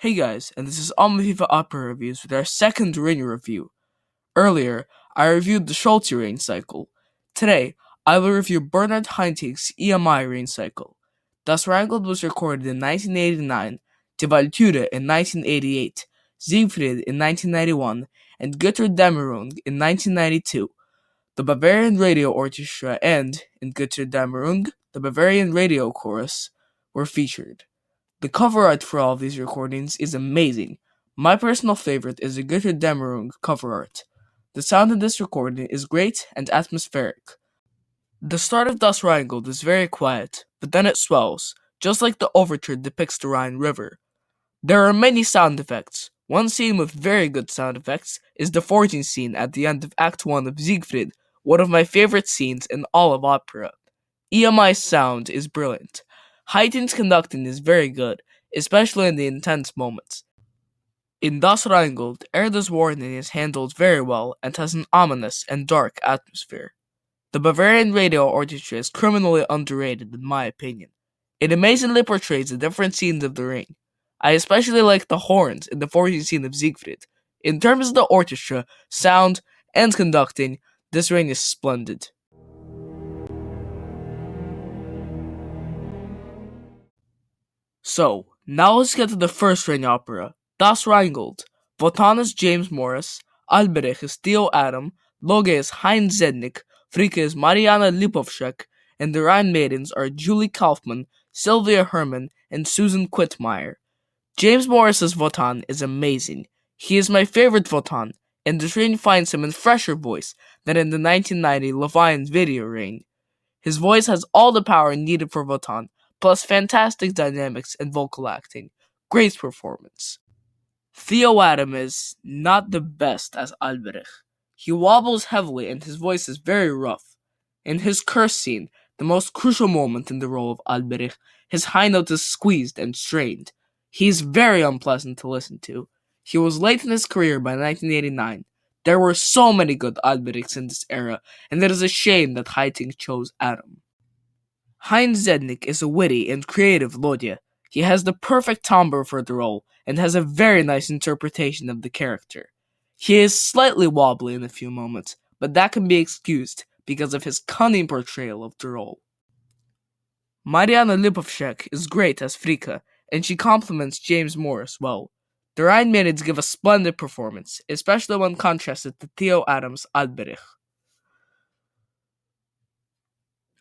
Hey guys, and this is Almaviva Opera Reviews with our second rain review. Earlier, I reviewed the Schulte rain cycle. Today, I will review Bernard Haitink's EMI rain cycle. Das Wrangled was recorded in 1989, Die Walküre in 1988, Siegfried in 1991, and Götterdämmerung in 1992. The Bavarian Radio Orchestra and, in Götterdämmerung, the Bavarian Radio Chorus were featured. The cover art for all of these recordings is amazing. My personal favorite is the Götterdämmerung cover art. The sound in this recording is great and atmospheric. The start of Das Rheingold is very quiet, but then it swells, just like the overture depicts the Rhine River. There are many sound effects. One scene with very good sound effects is the forging scene at the end of Act 1 of Siegfried, one of my favorite scenes in all of opera. EMI's sound is brilliant. Haitink's conducting is very good, especially in the intense moments. In Das Rheingold, Erda's warning is handled very well and has an ominous and dark atmosphere. The Bavarian Radio Orchestra is criminally underrated in my opinion. It amazingly portrays the different scenes of the ring. I especially like the horns in the forging scene of Siegfried. In terms of the orchestra, sound, and conducting, this ring is splendid. So, now let's get to the first rain opera, Das Rheingold. Wotan is James Morris, Alberich is Theo Adam, Loge is Heinz Zednik, Fricke is Mariana Lipovschek, and the Rhine maidens are Julie Kaufmann, Sylvia Hermann, and Susan Quitmeyer. James Morris's Wotan is amazing. He is my favorite Wotan, and this rain finds him in fresher voice than in the 1990 Levine's video rain. His voice has all the power needed for Wotan, plus fantastic dynamics and vocal acting. Great performance. Theo Adam is not the best as Alberich. He wobbles heavily and his voice is very rough. In his curse scene, the most crucial moment in the role of Alberich, his high note is squeezed and strained. He is very unpleasant to listen to. He was late in his career by 1989. There were so many good Alberichs in this era, and it is a shame that Haitink chose Adam. Heinz Zednik is a witty and creative Lodya. He has the perfect timbre for the role, and has a very nice interpretation of the character. He is slightly wobbly in a few moments, but that can be excused because of his cunning portrayal of the role. Mariana Lipovschek is great as Fricke, and she complements James Morris well. The Rhine maidens give a splendid performance, especially when contrasted to Theo Adams' Alberich.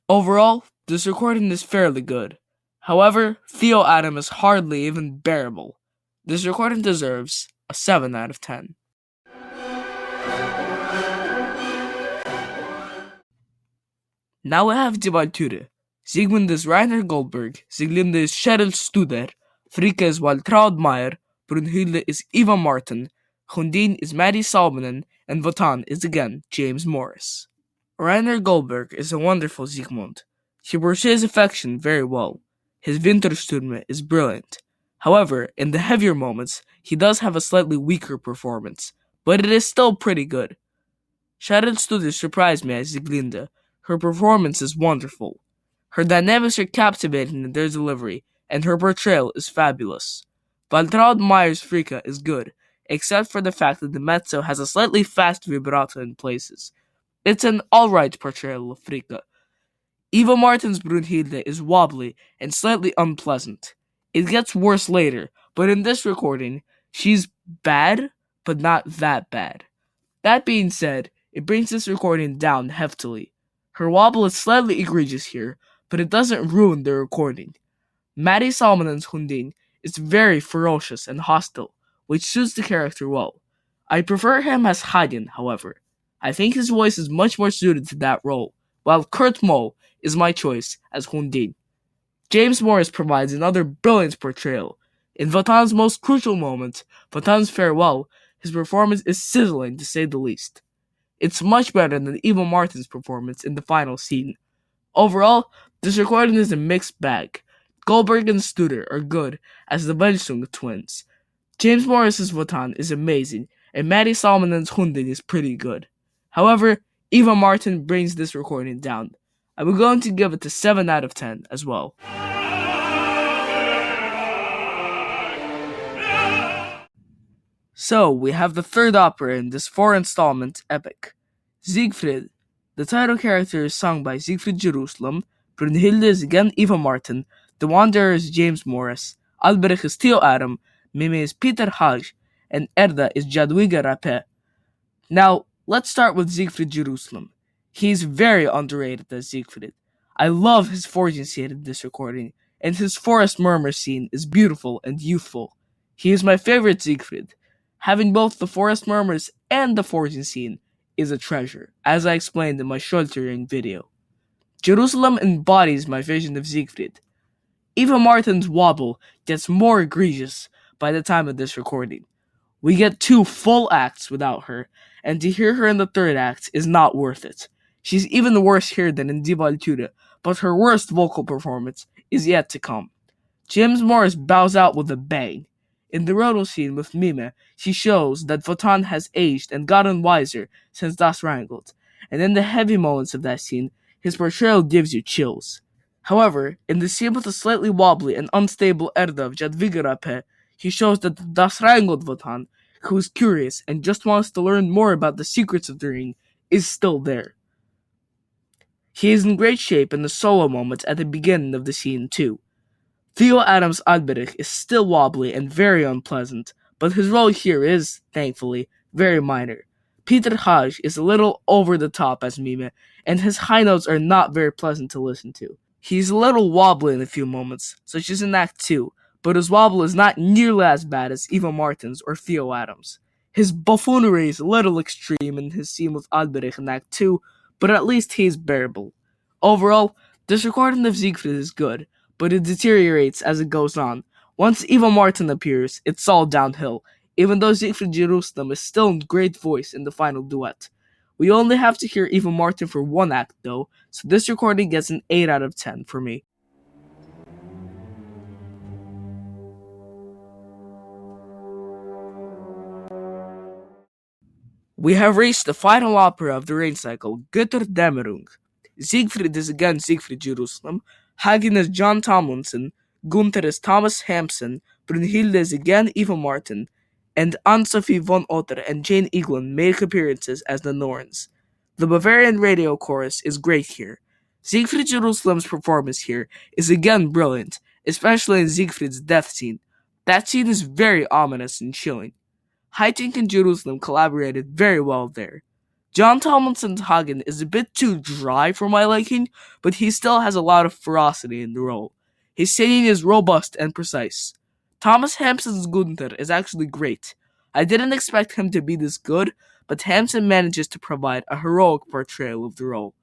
Overall, this recording is fairly good. However, Theo Adam is hardly even bearable. This recording deserves a 7 out of 10. Now we have Die Walküre. Siegmund is Rainer Goldberg, Sieglinde is Cheryl Studer, Fricke is Waltraud Meyer, Brunhilde is Eva Martin, Hundine is Maddie Salmonen, and Wotan is again James Morris. Rainer Goldberg is a wonderful Siegmund. He portrays affection very well. His Wintersturme is brilliant. However, in the heavier moments, he does have a slightly weaker performance, but it is still pretty good. Cheryl Studer surprised me as Sieglinde. Her performance is wonderful. Her dynamics are captivating in their delivery, and her portrayal is fabulous. Waltraud Meyer's Fricke is good, except for the fact that the mezzo has a slightly fast vibrato in places. It's an alright portrayal of Fricke. Eva Martin's Brunhilde is wobbly and slightly unpleasant. It gets worse later, but in this recording, she's bad, but not that bad. That being said, it brings this recording down heftily. Her wobble is slightly egregious here, but it doesn't ruin the recording. Maddie Salmonen's Hundine is very ferocious and hostile, which suits the character well. I prefer him as Hagen, however. I think his voice is much more suited to that role, while Kurt Moll is my choice as Hundine. James Morris provides another brilliant portrayal. In Wotan's most crucial moment, Wotan's farewell, his performance is sizzling to say the least. It's much better than Eva Martin's performance in the final scene. Overall, this recording is a mixed bag. Goldberg and Studer are good as the Bensung twins. James Morris's Wotan is amazing, and Maddie Salmonen's Hundine is pretty good. However, Eva Martin brings this recording down. I'm going to give it a 7 out of 10 as well. So, we have the third opera in this four-installment epic, Siegfried. The title character is sung by Siegfried Jerusalem, Brunhilde is again Eva Martin, the Wanderer is James Morris, Albrecht is Theo Adam, Mime is Peter Hage, and Erda is Jadwiga Rapé. Now, let's start with Siegfried Jerusalem. He's very underrated as Siegfried. I love his forging scene in this recording, and his forest murmur scene is beautiful and youthful. He is my favorite Siegfried. Having both the forest murmurs and the forging scene is a treasure, as I explained in my Schultering video. Jerusalem embodies my vision of Siegfried. Eva Martin's wobble gets more egregious by the time of this recording. We get 2 full acts without her, and to hear her in the third act is not worth it. She's even worse here than in Die Walküre, but her worst vocal performance is yet to come. James Morris bows out with a bang. In the Rodel scene with Mime, she shows that Wotan has aged and gotten wiser since Das Wrangled, and in the heavy moments of that scene, his portrayal gives you chills. However, in the scene with the slightly wobbly and unstable Erda of Jadwiga Rapé, he shows that the Das Wrangled Wotan, who is curious and just wants to learn more about the secrets of the ring, is still there. He is in great shape in the solo moments at the beginning of the scene too. Theo Adams' Albrecht is still wobbly and very unpleasant, but his role here is, thankfully, very minor. Peter Hage is a little over the top as Mime, and his high notes are not very pleasant to listen to. He's a little wobbly in a few moments, such as in Act 2, but his wobble is not nearly as bad as Eva Martin's or Theo Adams. His buffoonery is a little extreme in his scene with Albrecht in Act 2, but at least he is bearable. Overall, this recording of Siegfried is good, but it deteriorates as it goes on. Once Eva Martin appears, it's all downhill, even though Siegfried Jerusalem is still in great voice in the final duet. We only have to hear Eva Martin for one act though, so this recording gets an 8 out of 10 for me. We have reached the final opera of the rain cycle, Götterdämmerung. Siegfried is again Siegfried Jerusalem, Hagen is John Tomlinson, Gunther is Thomas Hampson, Brunhilde is again Eva Martin, and Anne-Sophie von Otter and Jane Eaglin make appearances as the Norns. The Bavarian radio chorus is great here. Siegfried Jerusalem's performance here is again brilliant, especially in Siegfried's death scene. That scene is very ominous and chilling. Haitink and Jerusalem collaborated very well there. John Tomlinson's Hagen is a bit too dry for my liking, but he still has a lot of ferocity in the role. His singing is robust and precise. Thomas Hampson's Gunther is actually great. I didn't expect him to be this good, but Hampson manages to provide a heroic portrayal of the role.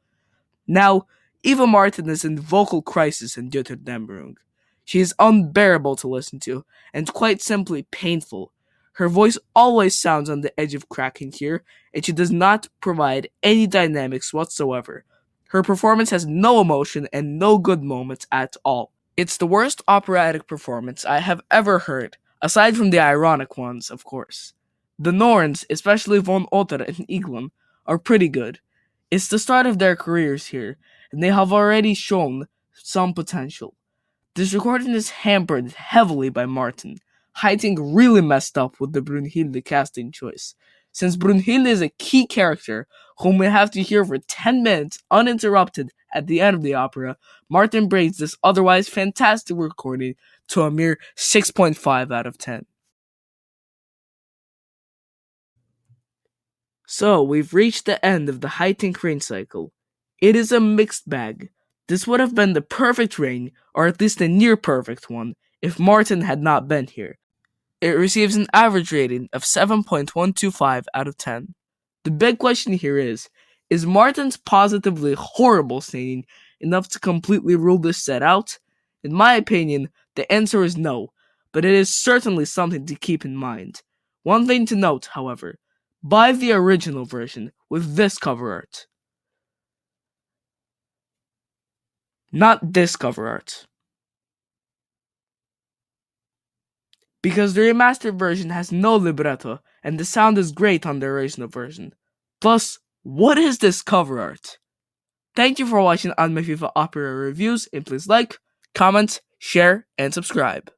Now, Eva Martin is in vocal crisis in Götterdämmerung. She is unbearable to listen to, and quite simply painful. Her voice always sounds on the edge of cracking here, and she does not provide any dynamics whatsoever. Her performance has no emotion and no good moments at all. It's the worst operatic performance I have ever heard, aside from the ironic ones, of course. The Norns, especially von Otter and Eaglin, are pretty good. It's the start of their careers here, and they have already shown some potential. This recording is hampered heavily by Martin. Haitink really messed up with the Brunhilde casting choice. Since Brunhilde is a key character whom we have to hear for 10 minutes uninterrupted at the end of the opera, Martin brings this otherwise fantastic recording to a mere 6.5 out of 10. So, we've reached the end of the Haitink rain cycle. It is a mixed bag. This would have been the perfect rain, or at least a near perfect one, if Martin had not been here. It receives an average rating of 7.125 out of 10. The big question here is Martin's positively horrible singing enough to completely rule this set out? In my opinion, the answer is no, but it is certainly something to keep in mind. One thing to note, however, buy the original version with this cover art. Not this cover art. Because the remastered version has no libretto, and the sound is great on the original version. Plus, what is this cover art? Thank you for watching Almaviva Opera Reviews, and please like, comment, share, and subscribe.